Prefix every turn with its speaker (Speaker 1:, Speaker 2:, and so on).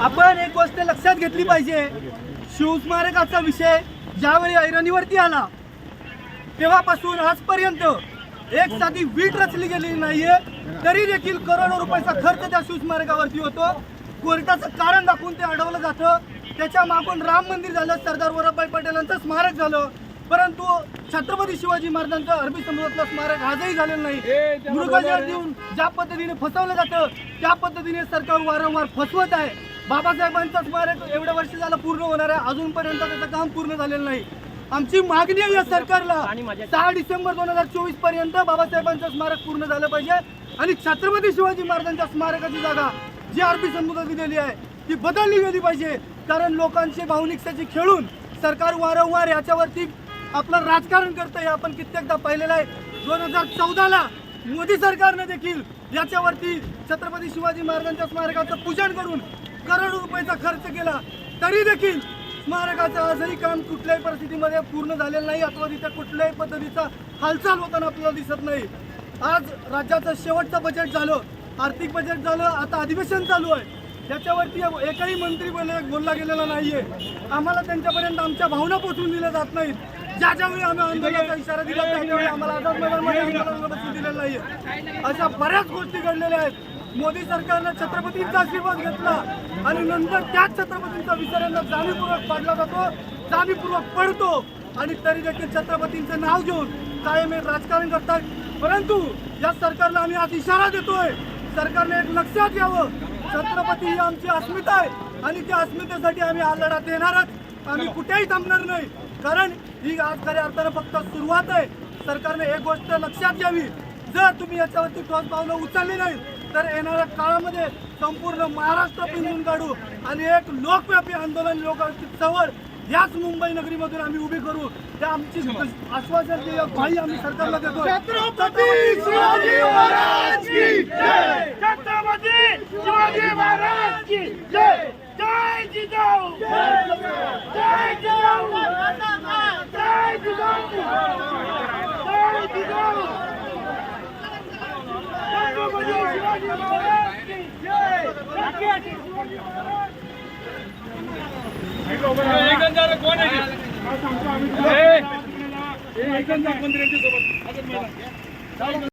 Speaker 1: आपण एक गोष्ट लक्षात घेतली पाहिजे, शिवस्मारकाचा विषय ज्यावेळी ऐरणीवरती आला तेव्हापासून आजपर्यंत एक साधी वीट रचली गेलेली नाहीये, तरी देखील करोडो रुपयाचा खर्च त्या शिवस्मारकावरती होतो। कोर्टाचं कारण दाखवून ते अडवलं जातं। त्याच्या मागून राम मंदिर झालं, सरदार वल्लभभाई पटेलांचं स्मारक झालं, परंतु छत्रपती शिवाजी महाराजांचं अरबी समुद्रातलं स्मारक आजही झालेलं नाही। मृगजळ देऊन ज्या पद्धतीने फसवलं जातं त्या पद्धतीने सरकार वारंवार फसवत आहे। बाबासाहेबांचं स्मारक एवढ्या वर्ष झालं पूर्ण होणार आहे, अजूनपर्यंत त्याचं काम पूर्ण झालेलं नाही। आमची मागणी आहे या सरकारला 6 डिसेंबर 2024 पर्यंत बाबासाहेबांचं स्मारक पूर्ण झालं पाहिजे आणि छत्रपती शिवाजी महाराजांच्या स्मारकाची जागा जी अरबी समुद्रात दिलेली आहे ती बदलली गेली पाहिजे। कारण लोकांची भावनिकतेची खेळून सरकार वारंवार याच्यावरती आपलं राजकारण करतं हे आपण कित्येकदा पाहिलेलं आहे। 2014ला मोदी सरकारने देखील याच्यावरती छत्रपती शिवाजी महाराजांच्या स्मारकाचं पूजन करून करोडो रुपयाचा खर्च केला, तरी देखील स्मारकाचं आजही काम कुठल्याही परिस्थितीमध्ये पूर्ण झालेलं नाही अथवा तिथे कुठल्याही पद्धतीचा हालचाल होताना आपल्याला दिसत नाही। आज राज्याचं शेवटचं बजेट झालं, आर्थिक बजेट झालं, आता अधिवेशन चालू आहे, त्याच्यावरती एकही मंत्री बोलला गेलेला नाहीये। आम्हाला त्यांच्यापर्यंत आमच्या भावना पोहोचवून दिल्या जात नाहीत। ज्यावेळी आम्ही आंदोलनाचा इशारा दिला त्यावेळी आम्हाला आझाद मैदानामध्ये आंदोलनाला बसू दिलेलं नाहीये। अशा बऱ्याच गोष्टी घडलेल्या आहेत। मोदी सरकारनं छत्रपतींचा आशीर्वाद घेतला आणि नंतर त्याच छत्रपतींचा विसरांना जाणीवपूर्वक पाडला जातो, जाणीवपूर्वक पडतो आणि तरी देखील छत्रपतींचं नाव घेऊन कायम राजकारण करतात। परंतु या सरकारला आम्ही आज इशारा देतोय, सरकारने एक लक्षात घ्यावं, छत्रपती ही आमची अस्मिता आहे आणि त्या अस्मितेसाठी आम्ही हा लढा देणारच। आम्ही कुठेही थांबणार नाही, कारण ही आज खऱ्या अर्थानं फक्त सुरुवात आहे। सरकारने एक गोष्ट लक्षात घ्यावी, जर तुम्ही याच्यावरती ठोस पावलं उचलली नाही तर येणाऱ्या काळामध्ये संपूर्ण महाराष्ट्र पिंजून काढू आणि एक लोकव्यापी आंदोलन लोकांची चळवळ याच मुंबई नगरीमधून आम्ही उभी करू। त्या आमची आश्वासन ग्वाही आम्ही सरकारला देतो। छत्रपती शिवाजी महाराज की जय,
Speaker 2: छत्रपती शिवाजी महाराज की जय, जय जिजाऊ, जय जिजाऊ, जय जिजाऊ, जय जिजाऊ, जय जिजाऊ, छत्रपती शिवाजी महाराज की जय, छत्रपती शिवाजी महाराज। कोण आहे मंत्र्यांच्या सोबत